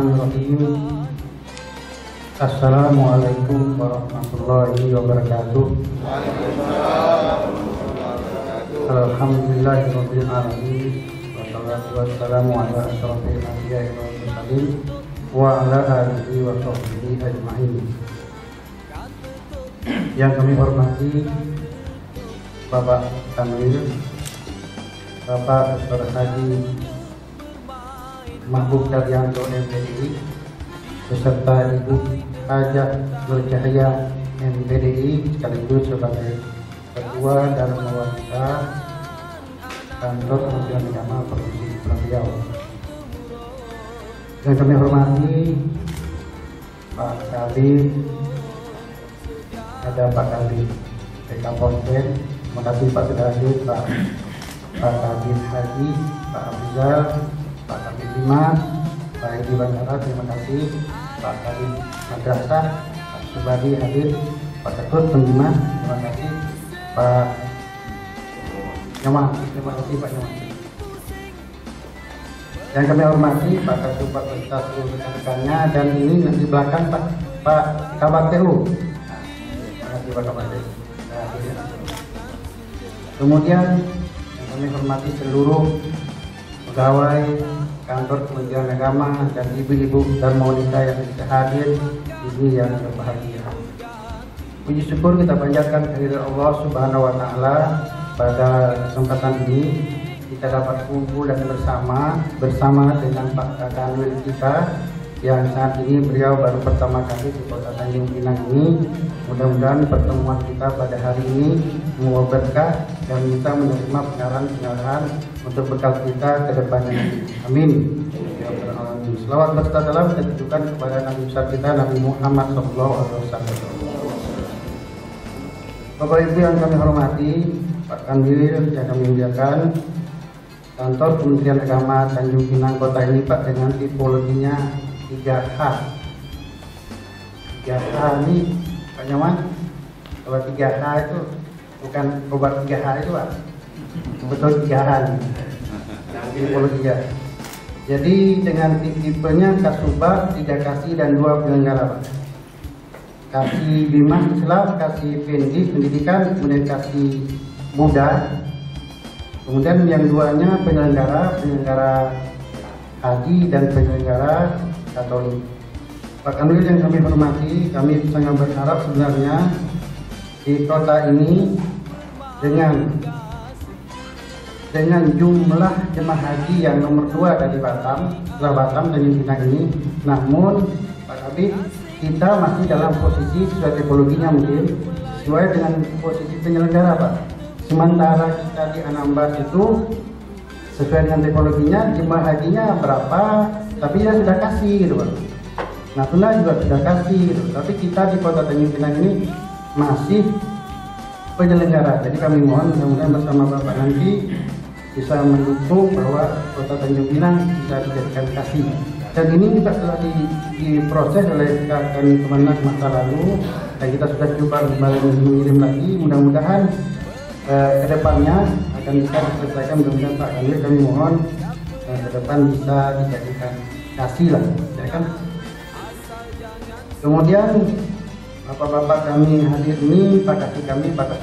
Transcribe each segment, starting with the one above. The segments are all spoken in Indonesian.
Bismillahirrahmanirrahim. Assalamualaikum warahmatullahi wabarakatuh. Alhamdulillahirabbil alamin. Wassalatu wassalamu ala asyrofil anbiya'i wal mursalin wa ala alihi wa sahbihi ajma'in. Yang kami hormati Bapak Kanwil, Bapak Dr. Haji Mahbub Daryanto MPDI beserta Ibu Hajah Nur Cahaya MPDI sekaligus sebagai Ketua dan Wanita Kantor Kementerian Agama Provinsi Kepulauan Riau. Yang kami hormati Pak Kabid, ada Pak Kabid PK Ponten, terima kasih Pak sudah hadir, Pak Kabid Haji, Pak Abdul, Pak Kabid Dimas, Pak Edi Bandara, terima kasih, Pak Kabid Madrasah, Pak Subadi hadir, Pak Ketut Pendimas, terima kasih, Pak Nyaman, terima kasih Pak Nyaman. Yang kami hormati Pak Kasupat beserta seluruh rekan-rekannya, dan ini di belakang Pak Kabak TU. Terima kasih Pak Kabak TU. Kemudian yang kami hormati seluruh pegawai Kantor Kementerian Agama dan ibu-ibu dan wanita yang bisa hadir di sini yang berbahagia. Puji syukur kita panjatkan kehadirat Allah Subhanahu wa Ta'ala. Pada kesempatan ini kita dapat kumpul dan bersama dengan Pak Kanwil kita yang saat ini beliau baru pertama kali di Kota Tanjung Pinang ini. Mudah-mudahan pertemuan kita pada hari ini membawa berkah dan kita menerima pengarahan untuk bekal kita ke depannya. Amin. Selawat berserta salam kita tujukan kepada Nabi besar kita Nabi Muhammad SAW. Bapak Ibu yang kami hormati, Pak Kanwil yang kami muliakan, Kantor Kementerian Agama Tanjung Pinang Kota ini Pak dengan tipologinya 3H. 3H ini Pak Nyaman, kalau 3H itu bukan obat 3H itu Pak, betul 3H nih, tipologinya. Jadi dengan tipenya Kasubag, 3 kasih dan 2 penyelenggara Pak. Kasih Bimas Islam, kasih Pendis Pendidikan, kemudian kasih Buddha. Kemudian yang duanya penyelenggara haji dan penyelenggara Katolik. Pak Kanwil yang kami hormati, kami sangat berharap sebenarnya di kota ini dengan jumlah jemaah haji yang nomor 2 dari Batam, setelah Batam dan Pinang ini, namun Pak Kabid kita masih dalam posisi sesuai tipologinya mungkin sesuai dengan posisi penyelenggara Pak. Sementara kita di Anambas itu sesuai dengan tipologinya jemaah hajinya berapa, tapi ya sudah kasih gitu Pak. Natuna juga sudah kasih gitu. Tapi kita di Kota Tanjung Pinang ini masih penyelenggara. Jadi kami mohon mudah-mudahan bersama Bapak nanti bisa mendukung bahwa Kota Tanjung Pinang bisa dijadikan kasih. Dan ini juga telah diproses oleh Kemenag masa lalu dan kita sudah coba kembali mengirim lagi. Mudah-mudahan kedepannya akan bisa diselesaikan. Mudah-mudahan Pak Kanwil kami mohon ke depan bisa dijadikan kasih lah, ya kan. Kemudian bapak-bapak kami hadir ini, Pak Kasih kami, Pak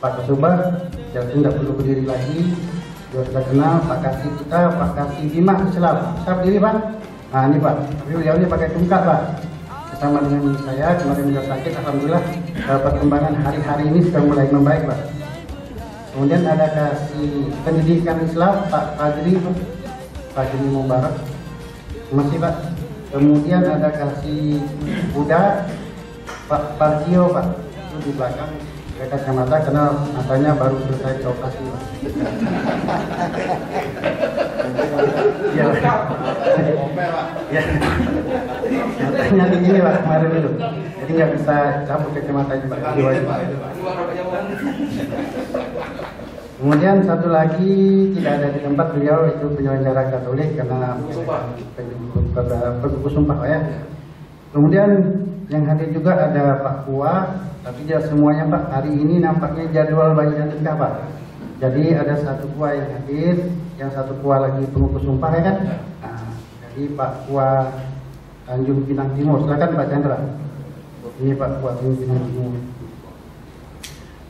Kasubag, jadi tidak perlu berdiri lagi. Sudah kita kenal Pak Kasih kita, Pak Kasih Dimas Islam. Bisa berdiri Pak? Nah ini Pak, tapi beliau ini pakai tungkat Pak. Bersama dengan saya, kemarin sudah sakit, alhamdulillah perkembangan hari-hari ini sudah mulai membaik Pak. Kemudian ada Kasih Pendidikan Islam, Pak Fajri Mubarak. Masih Pak. Kemudian ada Kasih Buddha, Pak Parcio Pak. Itu di belakang. Pakai kacamata karena matanya baru selesai dioperasi. Ya, ya. Matanya begini Pak kemarin itu, jadi nggak bisa cabut kacamatanya Pak. Kemudian satu lagi tidak ada di tempat beliau, itu penyelenggara Katolik karena pegugus sumpah ya. Kemudian yang hadir juga ada Pak Kua, tapi tidak semuanya Pak. Hari ini nampaknya jadwal banyak yang lengkap Pak. Jadi ada satu Kua yang hadir, yang satu Kua lagi pengukus sumpah ya kan. Nah, jadi Jadi Pak Kua Tanjung Pinang Timur, silakan Pak Chandra. Ini Pak Kua Tanjung Pinang Timur.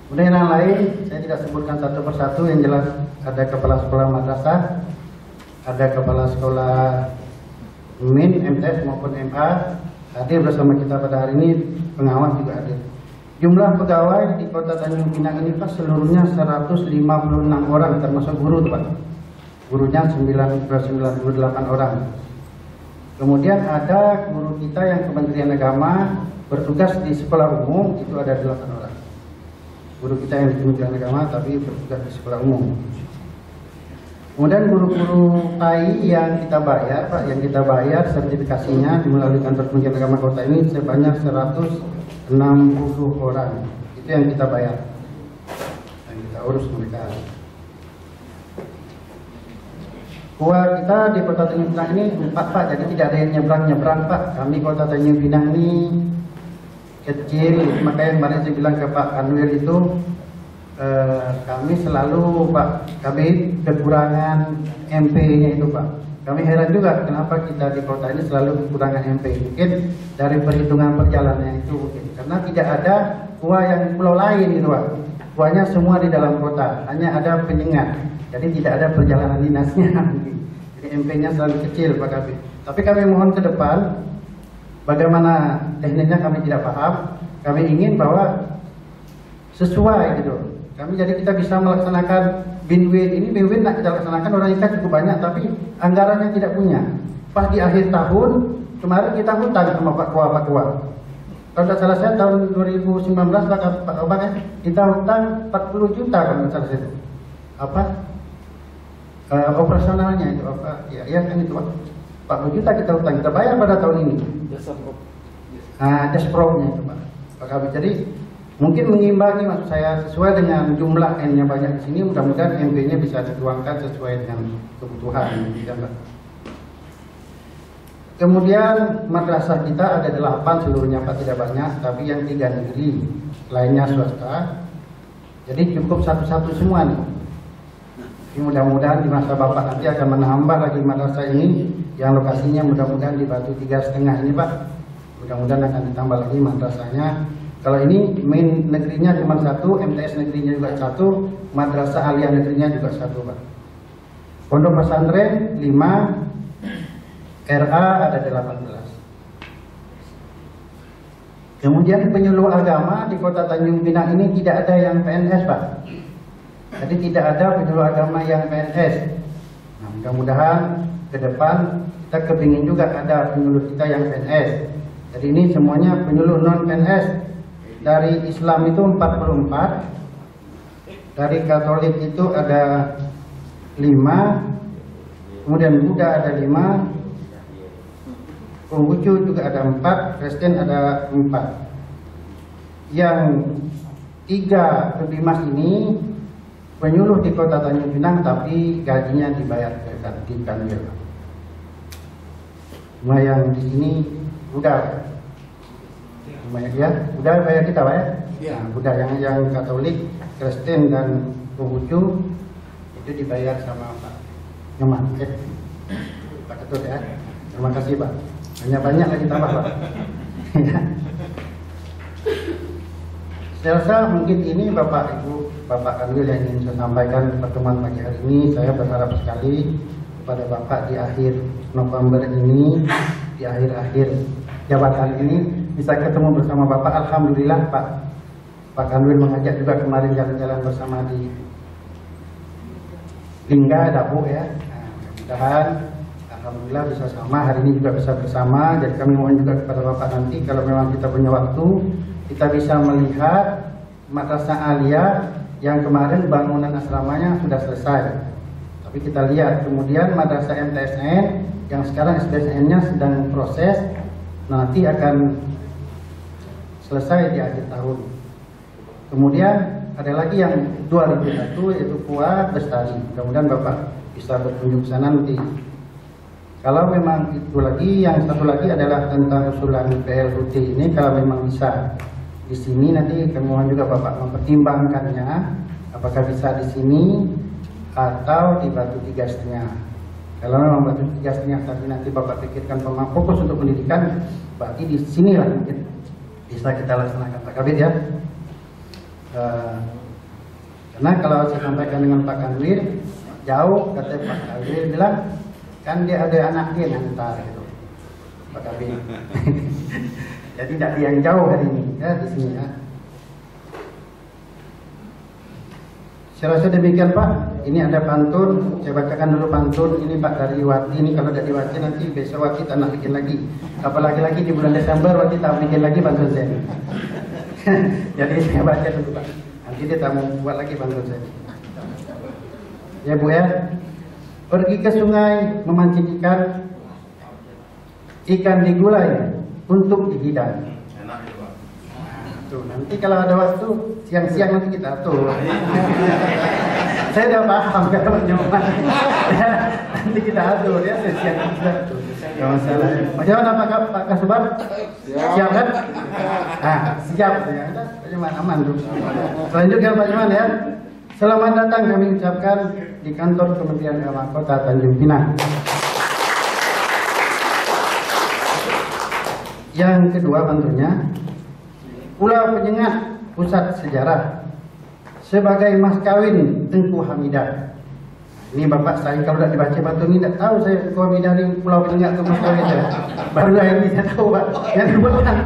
Kemudian yang lain saya tidak sebutkan satu persatu, yang jelas ada kepala sekolah madrasah, ada kepala sekolah MIN, MTS maupun MA hadir bersama kita pada hari ini, pengawas juga hadir. Jumlah pegawai di Kota Tanjung Pinang ini Pak seluruhnya 156 orang termasuk guru Pak. Gurunya 98 orang. Kemudian ada guru kita yang Kementerian Agama bertugas di sekolah umum itu ada 8 orang. Guru kita yang di Kementerian Agama tapi bertugas di sekolah umum. Kemudian guru-guru PAI yang kita bayar Pak, yang kita bayar sertifikasinya melalui kantor Kementerian Agama Kota ini sebanyak 160 orang. Itu yang kita bayar. Dan kita urus mereka. Kua kita di Kota Tanjung Pinang ini 4 Pak, jadi tidak ada yang nyebrang-nyebrang Pak. Kami Kota Tanjung Pinang ini kecil, makanya kemarin saya bilang ke Pak Kanwil itu kami selalu Pak, kami kekurangan MP-nya itu Pak. Kami heran juga kenapa kita di kota ini selalu kekurangan MP. Mungkin dari perhitungan perjalanan itu mungkin karena tidak ada kua yang pulau lain gitu Pak. Kuanya semua di dalam kota, hanya ada penyengat. Jadi tidak ada perjalanan dinasnya. Jadi MP-nya selalu kecil Pak Kabit. Tapi kami mohon ke depan, bagaimana teknisnya kami tidak paham. Kami ingin bahwa sesuai gitu. Kami jadi kita bisa melaksanakan binwin ini. Binwin nak kita laksanakan orang ikat cukup banyak, tapi anggarannya tidak punya. Pas di akhir tahun kemarin kita hutang sama Pak Kua. Kalau tidak salah saya tahun 2019 Pak Obak kita hutang 40 juta kalau tidak salah itu. Apa? Operasionalnya itu apa? Ya kan itu Pak. 40 juta kita hutang, kita bayar pada tahun ini. Jaspromnya itu Pak. Pak Kabit. Jadi mungkin mengimbangi maksud saya sesuai dengan jumlah N-nya banyak di sini, mudah-mudahan MP-nya bisa dituangkan sesuai dengan kebutuhan. Kemudian madrasah kita ada 8 seluruhnya Pak, tidak banyak, tapi yang 3 negeri, lainnya swasta. Jadi cukup satu-satu semua nih. Mudah-mudahan di masa Bapak nanti akan menambah lagi madrasah ini yang lokasinya mudah-mudahan di Batu 3,5 ini Pak. Mudah-mudahan akan ditambah lagi madrasahnya. Kalau ini main negerinya cuma 1, MTS negerinya juga 1, madrasah aliyah negerinya juga 1 Pak. Pondok pesantren 5, RA ada 18. Kemudian penyuluh agama di Kota Tanjung Pinang ini tidak ada yang PNS Pak. Jadi tidak ada penyuluh agama yang PNS. Nah, mudah-mudahan ke depan kita kepingin juga ada penyuluh kita yang PNS. Jadi ini semuanya penyuluh non PNS. Dari Islam itu 44, dari Katolik itu ada 5, kemudian Buddha ada 5, Konghucu juga ada 4, Kristen ada 4. Yang 3 lebih mas ini penyuluh di Kota Tanjung Pinang tapi gajinya dibayar ke Kanwil. Cuma yang di sini udah banyak ya, udah bayar kita Pak ya. Nah, udah yang Katolik, Kristen dan Konghucu itu dibayar sama Pak Nyoman. Pak Ketut ya. Terima kasih Pak. Banyak lagi tambah Pak. Saya rasa mungkin ini Bapak Ibu, Bapak Kanwil yang ingin saya sampaikan pertemuan pagi hari ini. Saya berharap sekali kepada Bapak di akhir November ini, di akhir-akhir jabatan ini bisa ketemu bersama Bapak. Alhamdulillah Pak Kanwil mengajak juga kemarin jalan-jalan bersama di Lingga Dapu ya. Nah, mudah-mudahan alhamdulillah bisa sama, hari ini juga bisa bersama. Jadi kami mohon juga kepada Bapak nanti kalau memang kita punya waktu, kita bisa melihat madrasah aliyah yang kemarin bangunan asramanya sudah selesai. Tapi kita lihat kemudian madrasah MTSN yang sekarang SDSN-nya sedang proses, nanti akan selesai di akhir tahun. Kemudian ada lagi yang 2001 yaitu Kua Bestari. Mudah-mudahan Bapak bisa berkunjung ke sana nanti. Kalau memang itu lagi, yang satu lagi adalah tentang usulan PLUT ini, kalau memang bisa di sini nanti kami mohon juga Bapak mempertimbangkannya apakah bisa di sini atau di Batu 3,5. Kalau memang batu 3,5 tadi nanti Bapak pikirkan memang fokus untuk pendidikan, berarti di sinilah mungkin bisa kita laksanakan Pak Kabid ya. Karena kalau saya sampaikan dengan Pak Kanwil, jauh kata Pak Kanwil bilang, kan dia ada anak dia ngantar gitu, Pak Kabid. Jadi tidak yang jauh hari ini ya di sini ya. Saya rasa demikian Pak. Ini ada pantun, saya bacakan dulu pantun. Ini Pak dari Wati. Ini kalau dari Wati nanti besok Wati tak nak bikin lagi. Apalagi lagi di bulan Desember Wati tak bikin lagi pantun saya. Jadi saya baca dulu Pak. Nanti dia tak mau buat lagi pantun saya. Ya Bu ya. Pergi ke sungai memancing ikan. Ikan digulai untuk dihidang. Tuh, nanti kalau ada waktu siang-siang nanti kita atur. Saya udah paham kalau nyoba. Nanti kita atur ya siang kita atur. Gak masalah. Bagaimana Pak Kasubag? Siap kan? Nah, siap ya. Pak Juman aman dulu. Selanjutnya Pak Juman ya. Selamat datang kami ucapkan di kantor Kementerian Agama Kota Tanjung Pinang. Yang kedua tentunya Pulau Penyengat Pusat Sejarah sebagai mas kawin Tengku Hamidah. Ini Bapak saya kalau tidak dibaca batu ini tidak tahu saya Tengku Hamidah ini Pulau Penyengat itu mas kawin saya. Baru hari ini saya tahu Pak. Yang kebetulan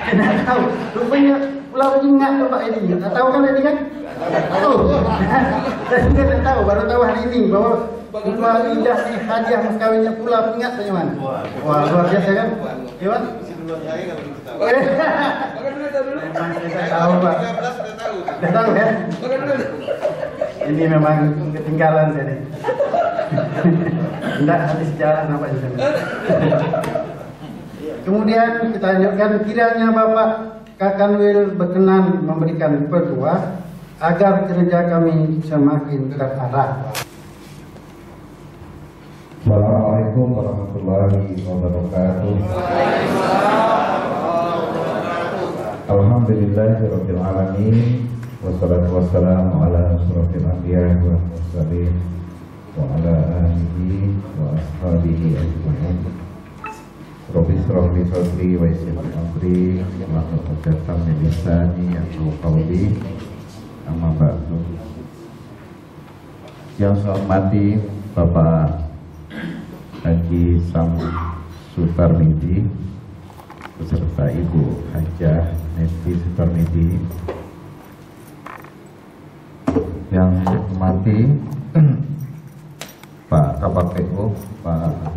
tidak tahu. Rupanya Pulau Penyengat Pak ini. Tak tahu kan ini kan? Tahu. Saya juga tidak tahu. Baru tahu hari ini bahwa Tengku Hamidah di hadiah mas kawinnya Pulau Penyengat Penyuman. Wah luar biasa kan? Gimana? Memang saya tahu Pak. Sudah tahu ya? Ini memang ketinggalan saya nih. Tidak ada sejarah nampaknya. Kemudian kita lanjutkan, kiranya Bapak Kakanwil berkenan memberikan petua agar kerja kami semakin terarah. Assalamualaikum warahmatullahi wabarakatuh. Alhamdulillahirabbil alamin wassalatu wassalamu ala asyrofil anbiya'i wal mursalin wa ala alihi wa ashabihi ajma'in. Rabbi shrah li sadri wa yassir li amri wahlul 'uqdatam min lisani yafqahu qawli. Amma ba'du. Yang saya hormati Bapak Haji Sam Sutarmidi beserta Ibu Hajah Nesti Sutarmidi, yang saya hormati Pak Kabak PU, Pak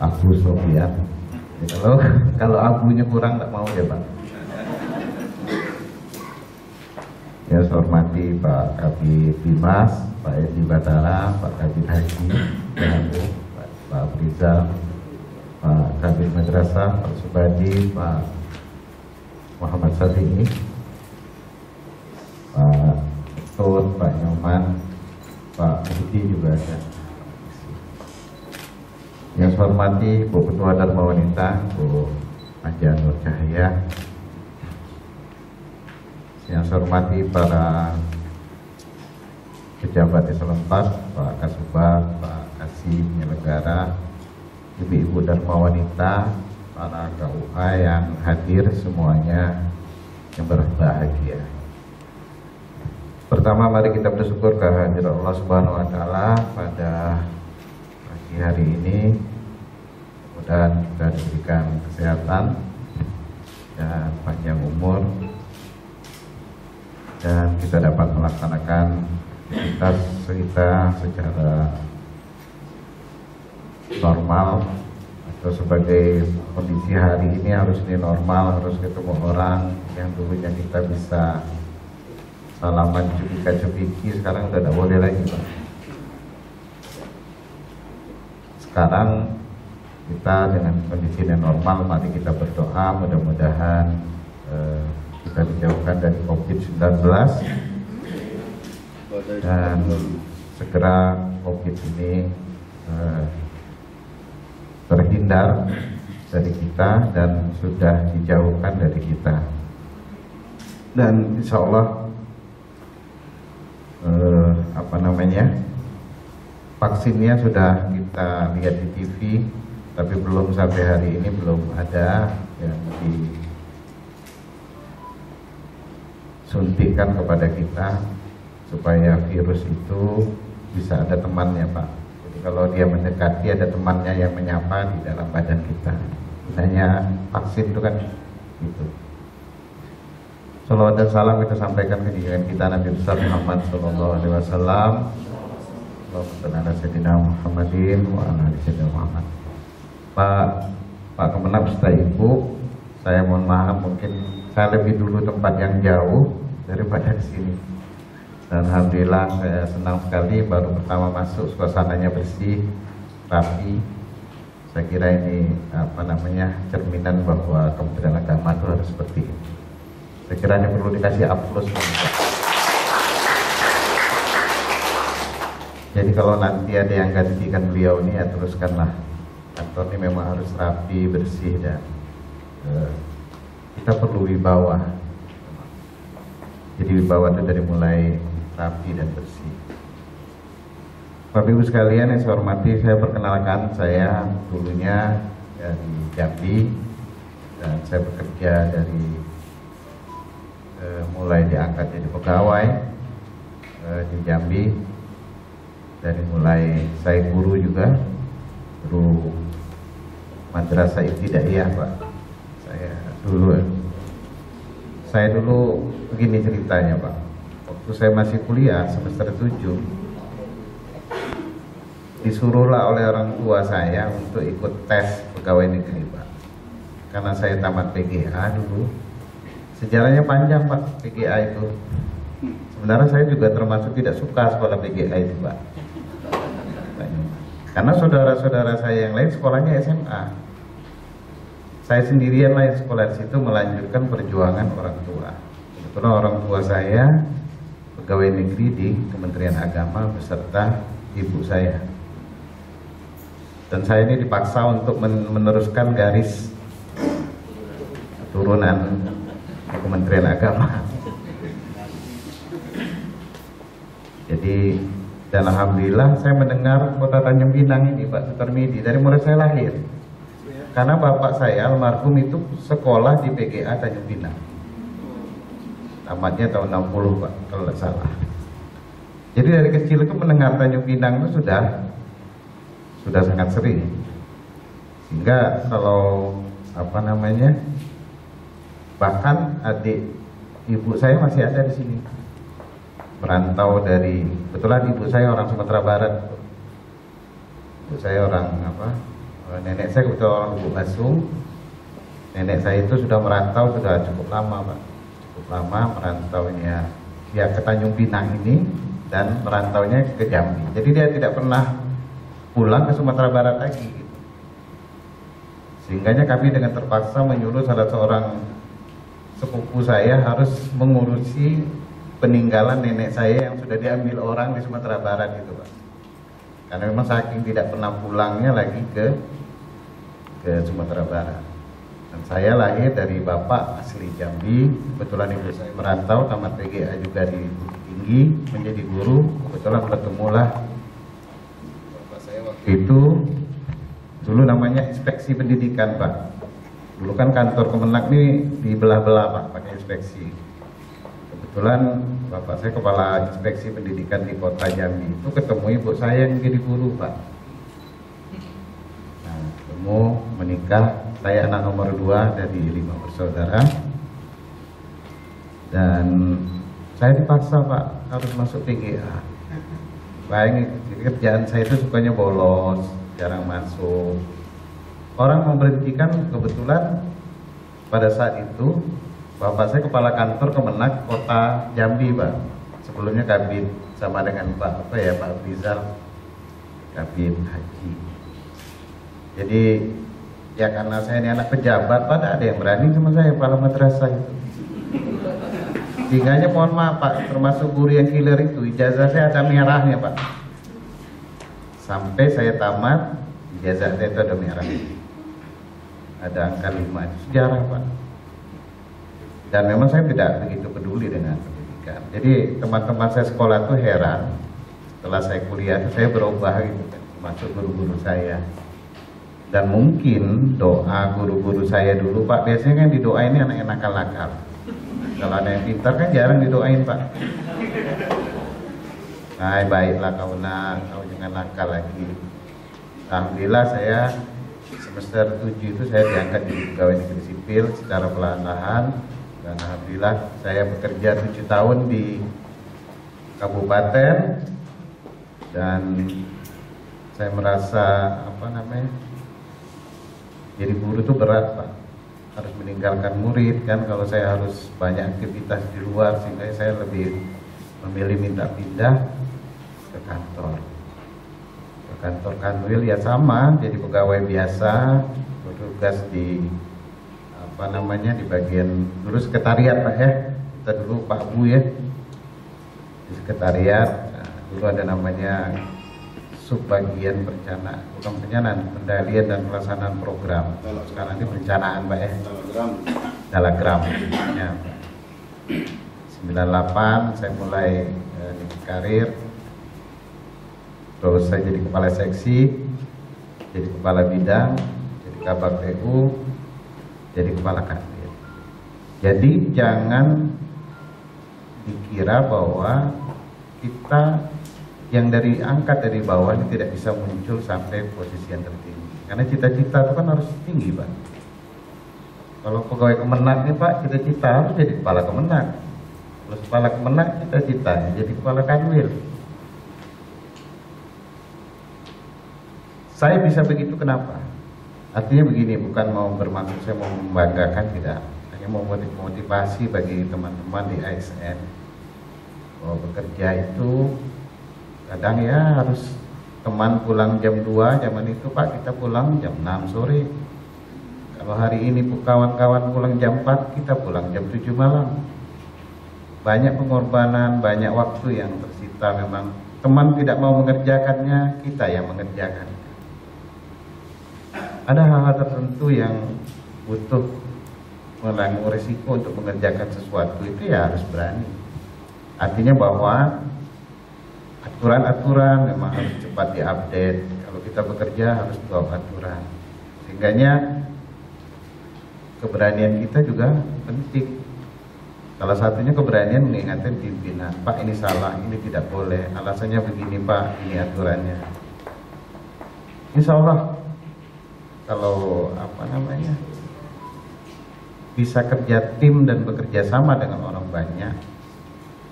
Abu Sofian. Kalau abunya kurang tak mau ya Pak. Yang saya hormati Pak Kabid Dimas, Pak Edi Batara, Pak Kabid Haji, Pak Rizal, Pak Kabid Madrasah, Pak Subadi, Pak Muhammad Sadiq, Pak Tut, Pak Nyoman, Pak Budi juga ada. Yang saya hormati Bu Ketua Dharma Wanita, Bu Haja Nur Cahaya. Yang saya hormati para pejabat eselon 4, Pak Kasubag, Pak Kasih Penyelenggara, Ibu-ibu Dharma Wanita, para KUH yang hadir semuanya yang berbahagia. Pertama mari kita bersyukur kehadiran Allah Subhanahu wa taala pada pagi hari ini. Mudah-mudahan kita diberikan kesehatan dan panjang umur, dan kita dapat melaksanakan aktivitas kita secara normal, atau sebagai kondisi hari ini harus ini normal, harus ketemu orang yang dulunya kita bisa salaman cubika-cubiki, sekarang udah tidak boleh lagi Pak. Sekarang kita dengan kondisi yang normal, mari kita berdoa mudah-mudahan kita dijauhkan dari COVID-19 dan segera COVID ini terhindar dari kita dan sudah dijauhkan dari kita. Dan insya Allah apa namanya, vaksinnya sudah kita lihat di TV, tapi belum sampai hari ini belum ada yang disuntikkan kepada kita supaya virus itu bisa ada temannya, Pak. Jadi kalau dia mendekati ada temannya yang menyapa di dalam badan kita. Misalnya vaksin itu kan gitu. Salawat dan salam kita sampaikan ke junjungan kita Nabi besar Muhammad sallallahu alaihi wasallam. Allahumma shalli ala sayyidina Muhammadin wa ala ali sayyidina Muhammad. Pak Kemenang beserta Ibu, saya mohon maaf mungkin saya lebih dulu tempat yang jauh daripada di sini. Dan alhamdulillah saya senang sekali baru pertama masuk suasananya bersih, rapi. Saya kira ini apa namanya, cerminan bahwa Kementerian Agama itu harus seperti ini. Saya kira ini perlu dikasih aplaus. Jadi kalau nanti ada yang gantikan beliau ini ya teruskanlah. Kantor ini memang harus rapi, bersih, dan kita perlu wibawa. Jadi wibawa itu dari mulai rapi dan bersih. Bapak Ibu sekalian yang saya hormati, saya perkenalkan, saya dulunya dari Jambi dan saya bekerja dari mulai diangkat jadi pegawai di Jambi. Dari mulai saya guru juga, guru madrasah ibtidaiyah, Pak. Saya dulu begini ceritanya, Pak. Waktu saya masih kuliah semester 7, disuruhlah oleh orang tua saya untuk ikut tes pegawai negeri, Pak. Karena saya tamat PGA dulu. Sejarahnya panjang, Pak, PGA itu. Sebenarnya saya juga termasuk tidak suka sekolah PGA itu, Pak. Karena saudara-saudara saya yang lain sekolahnya SMA. Saya sendirian lah yang sekolah di situ melanjutkan perjuangan orang tua. Kebetulan orang tua saya pegawai negeri di Kementerian Agama beserta ibu saya. Dan saya ini dipaksa untuk meneruskan garis keturunan Kementerian Agama. Jadi, dan alhamdulillah saya mendengar kota Tanjung Pinang ini, Pak Sutarmidi, dari mulai saya lahir. Karena bapak saya almarhum itu sekolah di PGA Tanjung Pinang. Tamatnya tahun 60, Pak, kalau tidak salah. Jadi dari kecil itu mendengar Tanjung Pinang itu sudah sangat sering. Sehingga kalau apa namanya, bahkan adik ibu saya masih ada di sini. Merantau dari, kebetulan ibu saya orang Sumatera Barat. Ibu saya orang apa? Nenek saya kebetulan orang Lubuk Basung. Nenek saya itu sudah merantau sudah cukup lama, Pak. Cukup lama merantaunya. Dia ke Tanjung Pinang ini dan merantaunya ke Jambi. Jadi dia tidak pernah pulang ke Sumatera Barat lagi. Gitu. Sehingganya kami dengan terpaksa menyuruh salah seorang sepupu saya harus mengurusi peninggalan nenek saya yang sudah diambil orang di Sumatera Barat itu, Pak. Karena memang saking tidak pernah pulangnya lagi ke Sumatera Barat. Dan saya lahir dari bapak asli Jambi, kebetulan ibu saya merantau tamat PGA juga di Bukit Tinggi menjadi guru. Kebetulan bertemulah bapak saya waktu itu, dulu namanya inspeksi pendidikan, Pak. Dulu kan kantor Kemenak ini dibelah-belah, Pak, pakai inspeksi. Kebetulan bapak saya kepala inspeksi pendidikan di kota Jambi itu ketemu ibu saya yang jadi guru, Pak. Nah, ketemu, menikah. Saya anak nomor 2 dari 5 bersaudara. Dan saya dipaksa, Pak, harus masuk PGA. Bayangin, kerjaan saya itu sukanya bolos, jarang masuk. Orang memberhentikan kebetulan pada saat itu bapak saya kepala kantor Kemenak kota Jambi, Pak. Sebelumnya Kabid sama dengan Pak Rizal, Kabid Haji. Jadi ya karena saya ini anak pejabat, Pak, ada yang berani sama saya kepala madrasah itu. Sehingganya mohon maaf, Pak, termasuk guru yang killer itu ijazah saya ada merahnya, Pak. Sampai saya tamat ijazah saya itu ada merah. Ada angka 5, itu sejarah, Pak. Dan memang saya tidak begitu peduli dengan pendidikan. pendidikan. Jadi teman-teman saya sekolah tuh heran, setelah saya kuliah saya berubah gitu kan, masuk guru-guru saya. Dan mungkin doa guru-guru saya dulu, Pak, biasanya kan didoain anak yang nakal-nakal. Kalau anak yang pintar kan jarang didoain, Pak. Nah, baiklah kau jangan nakal lagi. Alhamdulillah saya semester 7 itu saya diangkat jadi pegawai negeri sipil secara perlahan-lahan, dan alhamdulillah saya bekerja 7 tahun di kabupaten, dan saya merasa jadi guru itu berat, Pak. Harus meninggalkan murid kan, kalau saya harus banyak aktivitas di luar, sehingga saya lebih memilih minta pindah ke kantor. Ke kantor Kanwil ya sama, jadi pegawai biasa, bertugas di di bagian dulu sekretariat, Pak ya. Kita dulu Pak Bu ya. Di sekretariat, dulu ada namanya subbagian perencanaan, pendalian dan pelaksanaan program. Sekarang ini perencanaan, Pak ya. Dalagram. Ya, 98 saya mulai karir. Terus saya jadi kepala seksi, jadi kepala bidang, jadi kabak PU, jadi kepala kanwil. Jadi jangan dikira bahwa kita yang angkat dari bawah ini tidak bisa muncul sampai posisi yang tertinggi. Karena cita-cita itu kan harus tinggi, Pak. Kalau pegawai Kemenak nih, Pak, cita-cita harus jadi kepala Kemenak. Kalau kepala Kemenak cita-citanya jadi kepala Kanwil. Saya bisa begitu kenapa? Artinya begini, bukan mau bermaksud saya mau membanggakan, tidak. Hanya mau motivasi bagi teman-teman di ASN bahwa bekerja itu kadang ya harus, teman pulang jam 2, zaman itu Pak kita pulang jam 6 sore. Kalau hari ini kawan-kawan pulang jam 4, kita pulang jam 7 malam. Banyak pengorbanan, banyak waktu yang tersita memang. Teman tidak mau mengerjakannya, kita yang mengerjakan. Ada hal-hal tertentu yang butuh menanggung resiko untuk mengerjakan sesuatu, itu ya harus berani. Artinya bahwa aturan-aturan memang harus cepat diupdate. Kalau kita bekerja harus tahu aturan. Sehingganya keberanian kita juga penting. Salah satunya keberanian mengingatkan pimpinan, Pak ini salah, ini tidak boleh. Alasannya begini Pak, ini aturannya. Insya Allah kalau bisa kerja tim dan bekerja sama dengan orang banyak,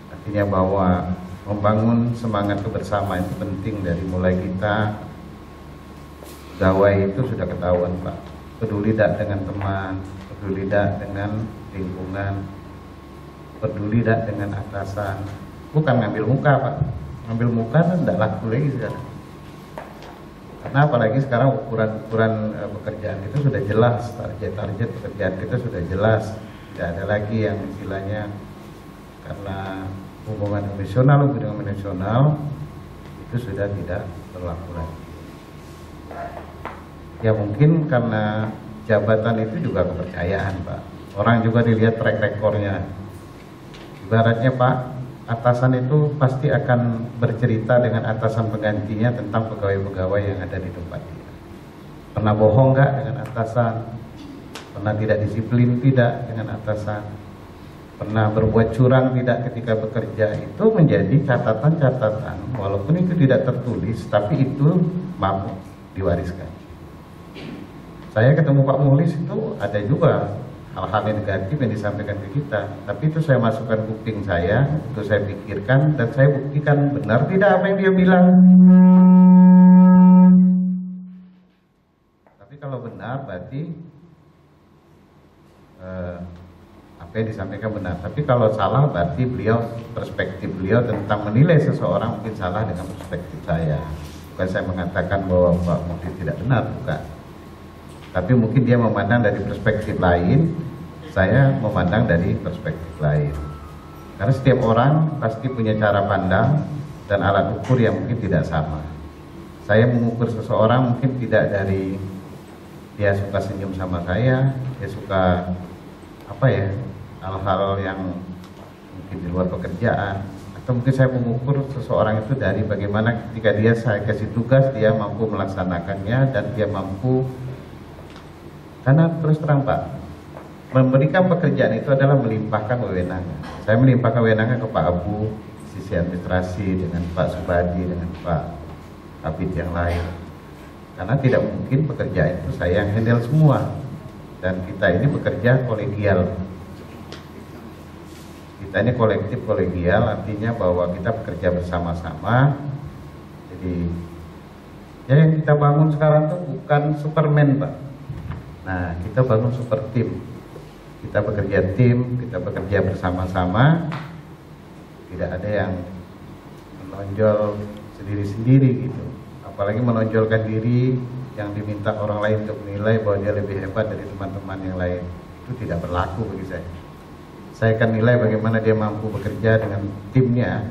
artinya bahwa membangun semangat kebersamaan itu penting. Dari mulai kita pegawai itu sudah ketahuan, Pak, peduli tidak dengan teman, peduli tidak dengan lingkungan, peduli tidak dengan atasan. Bukan ngambil muka, Pak. Ngambil muka kan tidak laku lagi sekarang. Karena apalagi sekarang ukuran pekerjaan itu sudah jelas, target pekerjaan kita sudah jelas. Tidak ada lagi yang istilahnya karena hubungan emosional itu sudah tidak berlaku lagi. Ya mungkin karena jabatan itu juga kepercayaan, Pak. Orang juga dilihat track recordnya. Ibaratnya Pak, atasan itu pasti akan bercerita dengan atasan penggantinya tentang pegawai-pegawai yang ada di tempat dia. Pernah bohong nggak dengan atasan? Pernah tidak disiplin tidak dengan atasan? Pernah berbuat curang tidak ketika bekerja? Itu menjadi catatan-catatan, walaupun itu tidak tertulis, tapi itu mampu diwariskan. Saya ketemu Pak Muhlis itu ada juga hal-hal yang negatif yang disampaikan ke kita, tapi itu saya masukkan kuping saya, itu saya pikirkan dan saya buktikan benar tidak apa yang dia bilang. Tapi kalau benar berarti apa yang disampaikan benar. Tapi kalau salah berarti perspektif beliau tentang menilai seseorang mungkin salah dengan perspektif saya. Bukan saya mengatakan bahwa Pak Muhlis tidak benar, bukan. Tapi mungkin dia memandang dari perspektif lain, saya memandang dari perspektif lain. Karena setiap orang pasti punya cara pandang dan alat ukur yang mungkin tidak sama. Saya mengukur seseorang mungkin tidak dari dia suka senyum sama saya, dia suka hal-hal yang mungkin di luar pekerjaan, atau mungkin saya mengukur seseorang itu dari bagaimana ketika saya kasih tugas dia mampu melaksanakannya dan dia mampu, karena terus terang Pak, memberikan pekerjaan itu adalah melimpahkan wewenangan. Saya melimpahkan wewenangan ke Pak Abu, sisi administrasi, dengan Pak Subadi, dengan Pak Kabid yang lain. Karena tidak mungkin pekerjaan itu saya yang handle semua. Dan kita ini bekerja kolegial. Kita ini kolektif kolegial, artinya bahwa kita bekerja bersama-sama. Jadi, ya yang kita bangun sekarang itu bukan Superman Pak. Nah, kita bangun super tim. Kita bekerja tim, kita bekerja bersama-sama. Tidak ada yang menonjol sendiri-sendiri gitu. Apalagi menonjolkan diri yang diminta orang lain untuk menilai bahwa dia lebih hebat dari teman-teman yang lain. Itu tidak berlaku bagi saya. Saya akan nilai bagaimana dia mampu bekerja dengan timnya.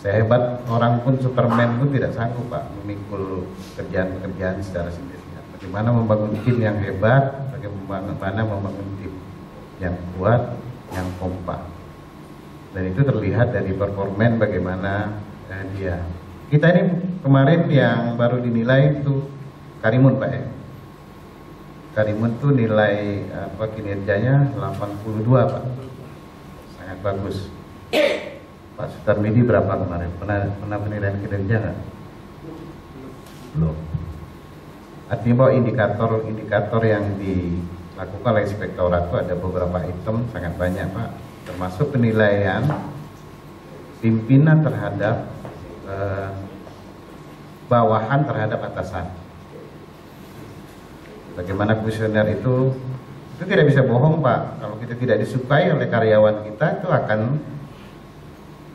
Saya hebat, orang pun Superman pun tidak sanggup Pak memikul pekerjaan-pekerjaan secara sendiri. Bagaimana membangun tim yang hebat, bagaimana membangun tim yang kuat, yang kompak. Dan itu terlihat dari performan bagaimana dia. Kita ini kemarin yang baru dinilai itu Karimun Pak ya. Karimun tuh nilai kinerjanya 82 Pak. Sangat bagus. Pak Sutarmidi berapa kemarin? Pernah penilaian kinerja nggak? Belum. Artinya bahwa indikator yang dilakukan oleh inspektorat itu ada beberapa item, sangat banyak Pak. Termasuk penilaian pimpinan terhadap bawahan terhadap atasan. Bagaimana kuesioner itu tidak bisa bohong Pak. Kalau kita tidak disukai oleh karyawan kita, itu akan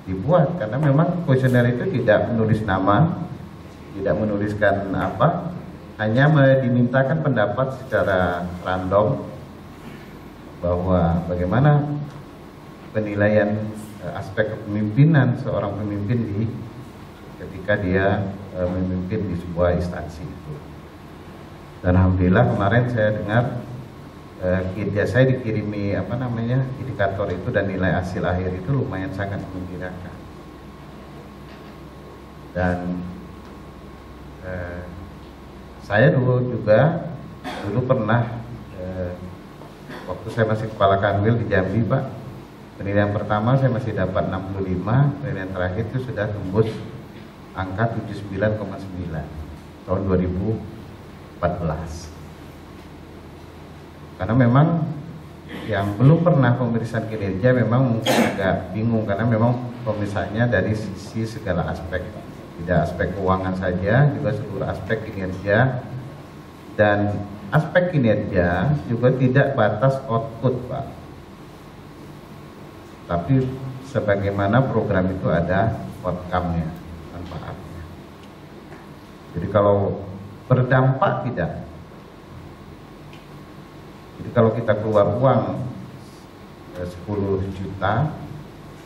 dibuat, karena memang kuesioner itu tidak menulis nama, tidak menuliskan apa, hanya dimintakan pendapat secara random bahwa bagaimana penilaian aspek kepemimpinan seorang pemimpin ketika dia memimpin di sebuah instansi itu. Dan alhamdulillah kemarin saya dengar saya dikirimi indikator itu dan nilai hasil akhir itu lumayan sangat menggembirakan. Dan saya dulu pernah waktu saya masih kepala kanwil di Jambi Pak, penilaian pertama saya masih dapat 65, penilaian terakhir itu sudah tembus angka 79,9 tahun 2014. Karena memang yang belum pernah pemeriksaan kinerja memang mungkin agak bingung, karena memang pemeriksaannya dari sisi segala aspek, tidak aspek keuangan saja, juga seluruh aspek kinerja. Dan aspek kinerja juga tidak batas output Pak, tapi sebagaimana program itu ada outcome-nya, manfaatnya. Jadi kalau berdampak tidak. Jadi kalau kita keluar uang 10 juta,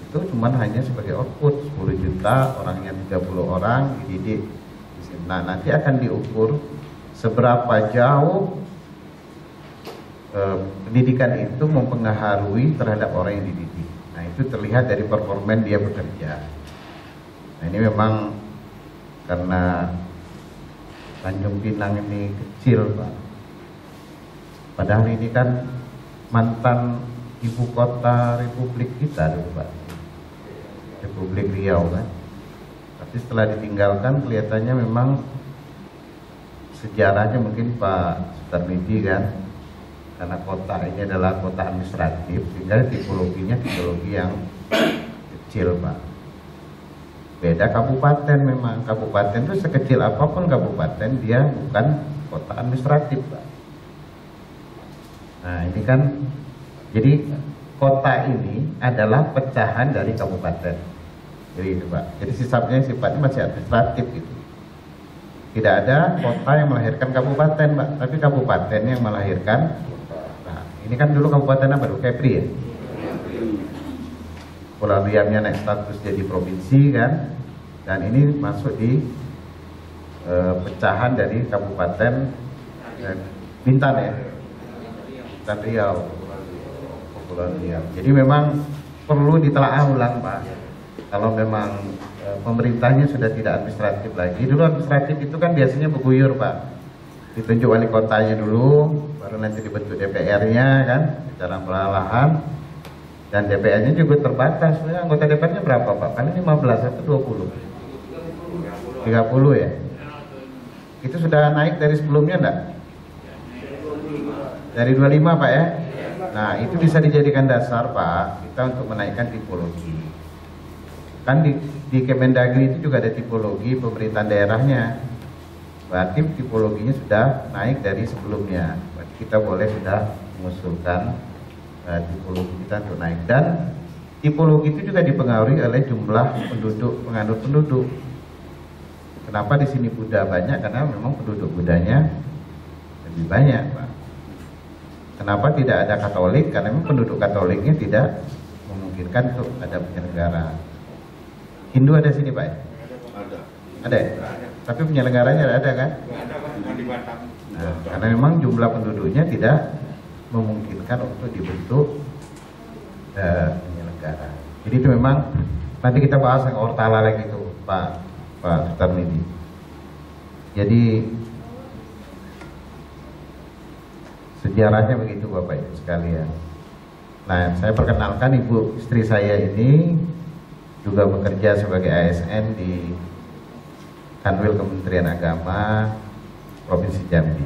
itu cuma hanya sebagai output. 10 juta, orangnya 30 orang dididik. Nah, nanti akan diukur seberapa jauh pendidikan itu mempengaruhi terhadap orang yang dididik. Nah, itu terlihat dari performan dia bekerja. Nah, ini memang karena Tanjung Pinang ini kecil Pak, padahal ini kan mantan ibu kota Republik kita dulu Pak, Republik Riau kan. Tapi setelah ditinggalkan kelihatannya memang sejarahnya mungkin Pak Sutarmidi kan, karena kota ini adalah kota administratif, sehingga tipologinya tipologi yang kecil Pak. Beda kabupaten, memang kabupaten itu sekecil apapun kabupaten dia bukan kota administratif Pak. Nah ini kan, jadi kota ini adalah pecahan dari kabupaten. Jadi itu Pak, jadi sifatnya masih administratif gitu. Tidak ada kota yang melahirkan kabupaten Pak, tapi kabupaten yang melahirkan. Nah ini kan dulu kabupaten apa dulu? Kepri ya? Pulau Riamnya naik status jadi provinsi kan, dan ini masuk di pecahan dari kabupaten Bintan ya, Bintan Riau, Pulau Riau. Jadi memang perlu ditelaah ulang Pak. Kalau memang pemerintahnya sudah tidak administratif lagi. Dulu administratif itu kan biasanya berguyur Pak. Ditunjuk wali kotanya dulu, baru nanti dibentuk DPR-nya kan, secara perlahan. Dan DPR-nya juga terbatas. Sebenarnya anggota DPR-nya berapa Pak? Paling 15 atau 20? 30 ya? Itu sudah naik dari sebelumnya enggak? Dari 25 Pak ya? Nah itu bisa dijadikan dasar Pak, kita untuk menaikkan tipologi. Kan di Kemendagri itu juga ada tipologi pemerintahan daerahnya. Berarti tipologinya sudah naik dari sebelumnya. Berarti kita boleh sudah mengusulkan tipologi kita untuk naik. Dan tipologi itu juga dipengaruhi oleh jumlah penduduk, penganut penduduk. Kenapa di sini Buddha banyak? Karena memang penduduk Buddhanya lebih banyak Pak. Kenapa tidak ada Katolik? Karena memang penduduk Katoliknya tidak memungkinkan untuk ada penyelenggara. Hindu ada sini Pak ya? Ada ya? Tapi penyelenggaranya ada kan? Nah, karena memang jumlah penduduknya tidak memungkinkan untuk dibentuk penyelenggara. Jadi itu memang nanti kita bahas yang Ortala lagi itu Pak Sutarmidi. Jadi sejarahnya begitu Bapak Ibu sekalian. Nah, saya perkenalkan ibu istri saya ini juga bekerja sebagai ASN di Kanwil Kementerian Agama Provinsi Jambi.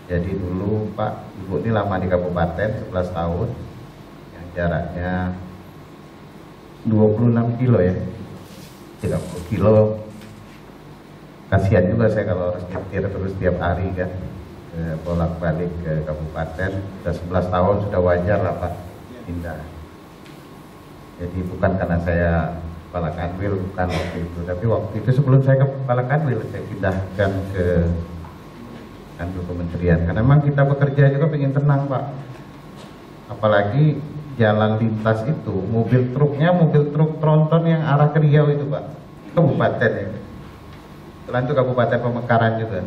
Jadi dulu Pak, Ibu ini lama di kabupaten 11 tahun, yang jaraknya 26 kilo ya, 30 kilo. Kasihan juga saya kalau harus nyetir terus tiap hari kan, bolak-balik ke kabupaten. Sudah 11 tahun sudah wajar lah Pak pindah. Jadi bukan karena saya kepala kanwil, bukan waktu itu, tapi waktu itu sebelum saya ke kepala kanwil saya pindahkan ke kanwil kementerian. Karena memang kita bekerja juga pengen tenang Pak. Apalagi jalan lintas itu mobil truk tronton yang arah ke Riau itu Pak, kabupaten itu. Setelah itu kabupaten Pemekaran juga.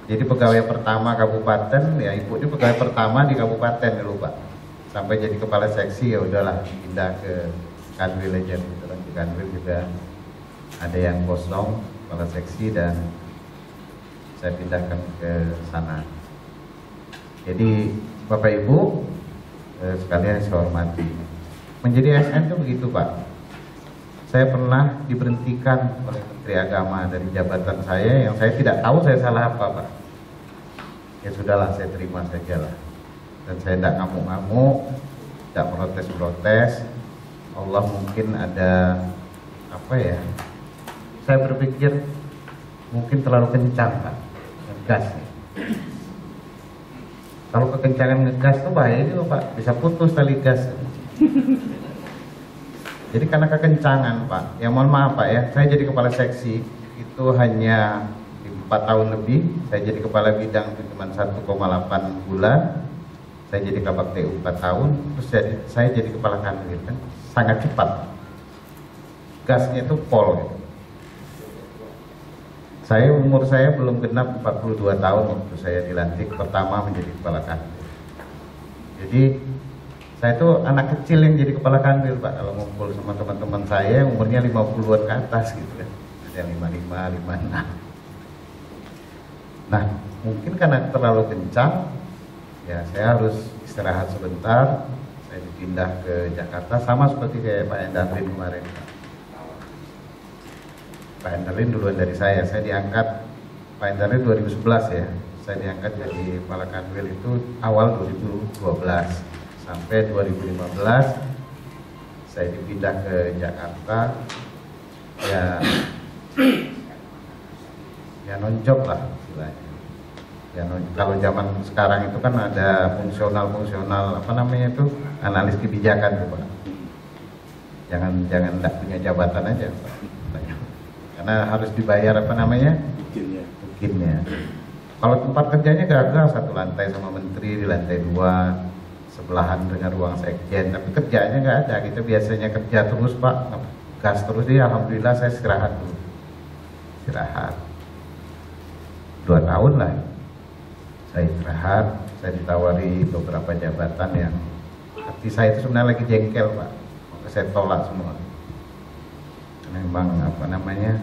Jadi pegawai pertama kabupaten, ya ibu ini pegawai pertama di kabupaten dulu Pak. Sampai jadi kepala seksi ya udahlah pindah ke kanwil aja. Kebetulan di kanwil juga ada yang kosong kepala seksi dan saya pindahkan ke sana. Jadi Bapak Ibu sekalian saya hormati, menjadi ASN itu begitu Pak. Saya pernah diberhentikan oleh Menteri Agama dari jabatan saya yang saya tidak tahu saya salah apa Pak. Ya sudahlah, saya terima saja lah. Dan saya tidak ngamuk-ngamuk, tidak protes-protes. Allah mungkin ada apa ya? Saya berpikir mungkin terlalu kencang Pak, ngegas. Kalau kekencangan ngegas itu bahaya juga Pak, bisa putus tali gas. Jadi karena kekencangan Pak, ya mohon maaf Pak ya, saya jadi kepala seksi itu hanya 4 tahun lebih. Saya jadi kepala bidang itu cuma 1,8 bulan. Saya jadi kabak TU 4 tahun, terus saya jadi kepala kanwil kan, sangat cepat. Gasnya itu pol gitu. Umur saya belum genap 42 tahun waktu saya dilantik pertama menjadi kepala kanwil. Jadi saya itu anak kecil yang jadi kepala kanwil Pak, kalau ngumpul sama teman-teman saya umurnya 50-an ke atas gitu kan. Ada yang 55, 56. Nah, mungkin karena terlalu kencang, ya saya harus istirahat sebentar. Saya dipindah ke Jakarta, sama seperti kayak Pak Endarlin kemarin. Pak Endarlin duluan dari saya diangkat, Pak Endarlin 2011 ya. Saya diangkat jadi kepala kanwil itu awal 2012 sampai 2015 saya dipindah ke Jakarta. Ya nonjok lah istilahnya. Ya, kalau zaman sekarang itu kan ada fungsional apa namanya itu, analis kebijakan tuh Pak. Jangan tidak punya jabatan aja Pak. Karena harus dibayar apa namanya, bikinnya. Kalau tempat kerjanya gagal, satu lantai sama menteri, di lantai 2 sebelahan dengan ruang sekjen, tapi kerjanya nggak ada. Kita biasanya kerja terus Pak, gas terus. Dia alhamdulillah saya istirahat dulu, istirahat 2 tahun lah. Saya istirahat, saya ditawari beberapa jabatan yang hati saya itu sebenarnya lagi jengkel Pak, maka saya tolak semua. Memang apa namanya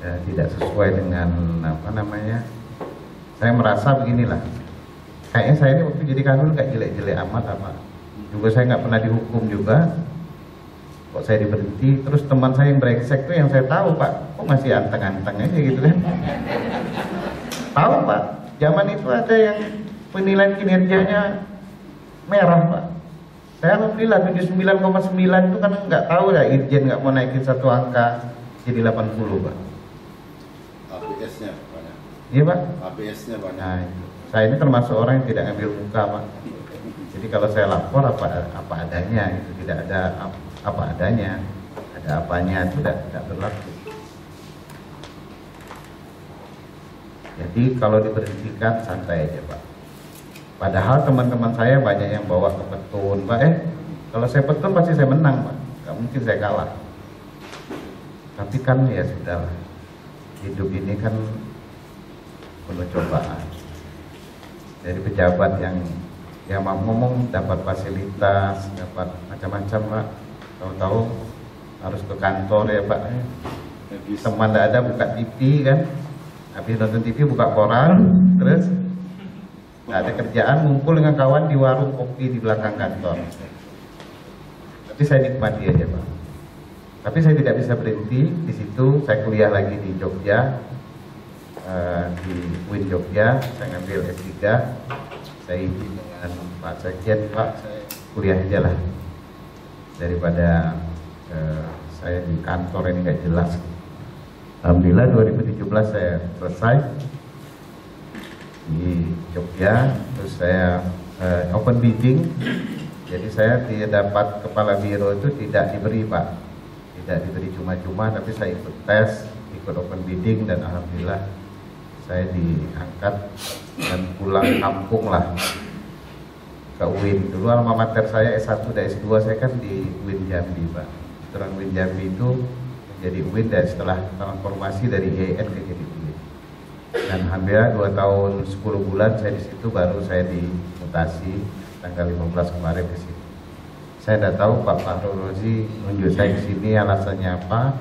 ya, tidak sesuai dengan apa namanya. Saya merasa beginilah, kayaknya saya ini waktu jadi kanwil gak jelek-jelek amat apa. Juga saya nggak pernah dihukum juga, kok saya diberhenti. Terus teman saya yang brengsek tuh yang saya tahu Pak, kok masih anteng-anteng aja gitu kan. Tahu Pak, zaman itu ada yang penilaian kinerjanya merah Pak. Saya alhamdulillah 79,9 itu kan nggak tahu ya, Irjen nggak mau naikin satu angka jadi 80 Pak. APS-nya banyak. Iya Pak. APS-nya banyak. Nah, saya ini termasuk orang yang tidak ngambil muka Pak. Jadi kalau saya lapor apa adanya, itu tidak ada apa adanya, ada apanya itu tidak berlaku. Jadi kalau diberhentikan santai aja Pak. Padahal teman-teman saya banyak yang bawa ke petun Pak. Kalau saya petun pasti saya menang Pak, nggak mungkin saya kalah. Tapi kan ya sudah, hidup ini kan penuh cobaan. Dari pejabat yang mau ngomong dapat fasilitas, dapat macam-macam Pak, tahu-tahu harus ke kantor ya Pak. Teman tidak ada buka TV kan, habis nonton TV buka koran, terus nggak ada kerjaan, ngumpul dengan kawan di warung kopi di belakang kantor. Tapi saya nikmati aja Pak. Tapi saya tidak bisa berhenti di situ. Saya kuliah lagi di Jogja, di UIN Jogja. Saya ngambil S3. Saya izin dengan Pak Sekjen, Pak saya kuliah aja lah, daripada saya di kantor ini nggak jelas. Alhamdulillah 2017 saya selesai di Jogja, terus saya open bidding. Jadi saya tidak dapat kepala biro itu tidak diberi Pak, tidak diberi cuma-cuma, tapi saya ikut tes, ikut open bidding, dan alhamdulillah saya diangkat dan pulang kampung lah ke UIN. Dulu alma mater saya S1 dan S2 saya kan di UIN Jambi Pak. Setelah UIN Jambi itu menjadi UIN, dan setelah transformasi dari IAIN ke jadi UIN. Dan alhamdulillah 2 tahun 10 bulan saya di situ, baru saya dimutasi tanggal 15 kemarin ke sini. Saya tidak tahu Pak Fahrul Razi menunjuk saya ke sini alasannya apa,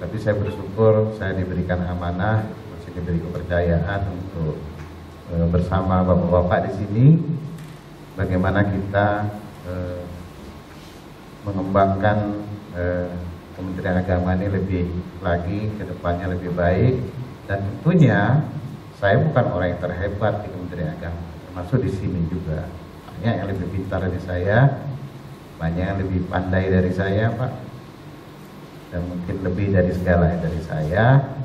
tapi saya bersyukur saya diberikan amanah, masih diberi kepercayaan untuk bersama bapak-bapak di sini bagaimana kita mengembangkan Kementerian Agama ini lebih lagi ke depannya lebih baik. Dan tentunya saya bukan orang yang terhebat di Kementerian Agama, termasuk di sini juga banyak yang lebih pintar dari saya, banyak yang lebih pandai dari saya Pak, dan mungkin lebih dari segala dari saya.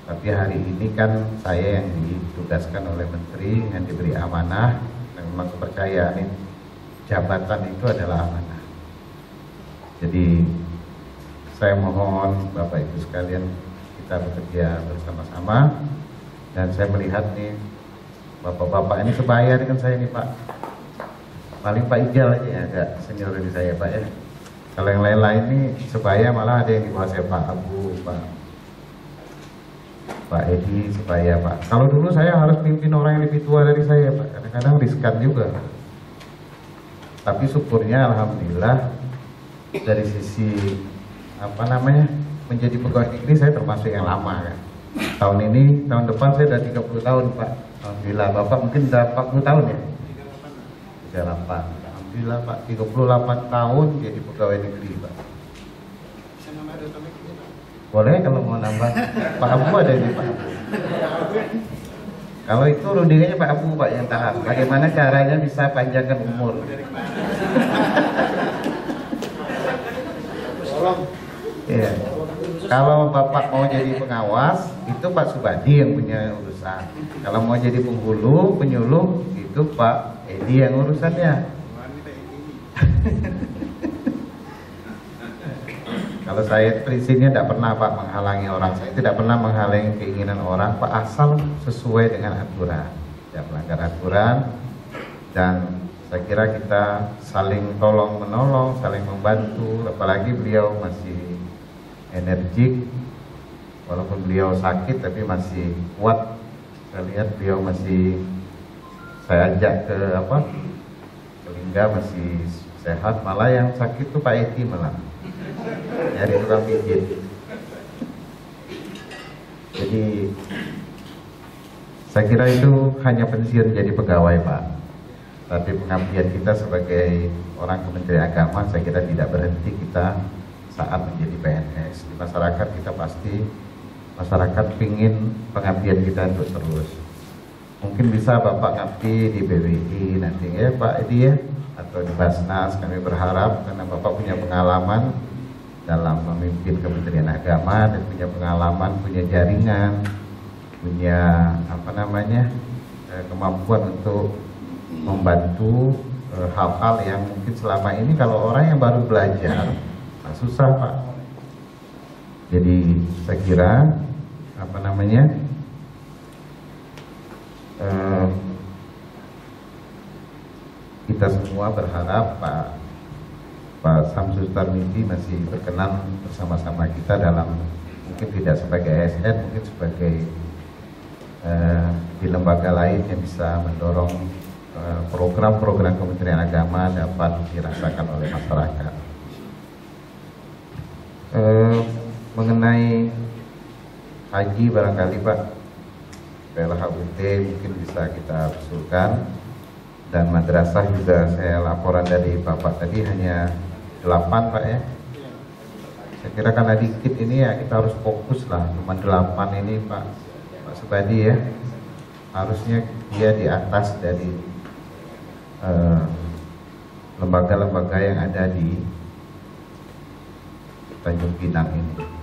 Tapi hari ini kan saya yang ditugaskan oleh menteri, yang diberi amanah, dan memang kepercayaan jabatan itu adalah amanah. Jadi saya mohon Bapak Ibu sekalian, kita bekerja bersama-sama. Dan saya melihat nih bapak-bapak ini sebaya dengan saya nih Pak. Paling Pak Ijal aja ya, agak senior dari saya Pak ya. Kalau yang lain-lain nih sebaya, malah ada yang di bawah saya, Pak Abu, Pak Edi sebaya Pak. Kalau dulu saya harus pimpin orang yang lebih tua dari saya Pak, kadang-kadang riskan juga. Tapi syukurnya alhamdulillah dari sisi apa namanya menjadi pegawai negeri saya termasuk yang lama kan. Tahun ini, tahun depan saya udah 30 tahun Pak. Alhamdulillah. Bapak mungkin udah 40 tahun ya? 38. Alhamdulillah Pak, 38 tahun jadi pegawai negeri Pak. Boleh kalau mau nambah. Pak Abu ada di Pak Abu. Kalau itu rundingannya Pak Abu Pak yang tahap. Bagaimana caranya bisa panjangkan umur? Iya. Kalau Bapak mau jadi pengawas, itu Pak Subadi yang punya urusan. Kalau mau jadi penghulu, penyuluh, itu Pak Edi yang urusannya. Kalau saya prinsipnya tidak pernah Pak menghalangi orang, saya tidak pernah menghalangi keinginan orang Pak, asal sesuai dengan aturan, tidak melanggar aturan. Dan saya kira kita saling tolong menolong, saling membantu. Apalagi beliau masih energik, walaupun beliau sakit tapi masih kuat. Saya lihat beliau masih, saya ajak ke Lingga masih sehat, malah yang sakit tuh Pak Eti malah nyari tukang pijit. Jadi saya kira itu hanya pensiun jadi pegawai Pak, tapi pengabdian kita sebagai orang Kementerian Agama saya kira tidak berhenti kita saat menjadi PNS. Di masyarakat kita pasti, masyarakat pingin pengabdian kita untuk terus. Mungkin bisa Bapak ngabdi di BWI nanti ya Pak Edi ya, atau di Basnas. Kami berharap karena Bapak punya pengalaman dalam memimpin Kementerian Agama dan punya pengalaman, punya jaringan, punya kemampuan untuk membantu hal-hal yang mungkin selama ini kalau orang yang baru belajar susah Pak. Jadi saya kira kita semua berharap Pak Samsul Tarmizi masih berkenan bersama-sama kita dalam, mungkin tidak sebagai ASN, mungkin sebagai di lembaga lain yang bisa mendorong program-program Kementerian Agama dapat dirasakan oleh masyarakat. Mengenai haji barangkali Pak, PLHUT mungkin bisa kita usulkan, dan madrasah juga saya laporan dari Bapak tadi hanya 8 Pak ya. Saya kira karena dikit ini ya kita harus fokus lah, cuma 8 ini Pak Subadi ya, harusnya dia di atas dari lembaga-lembaga yang ada di Tanjung Pinang ini.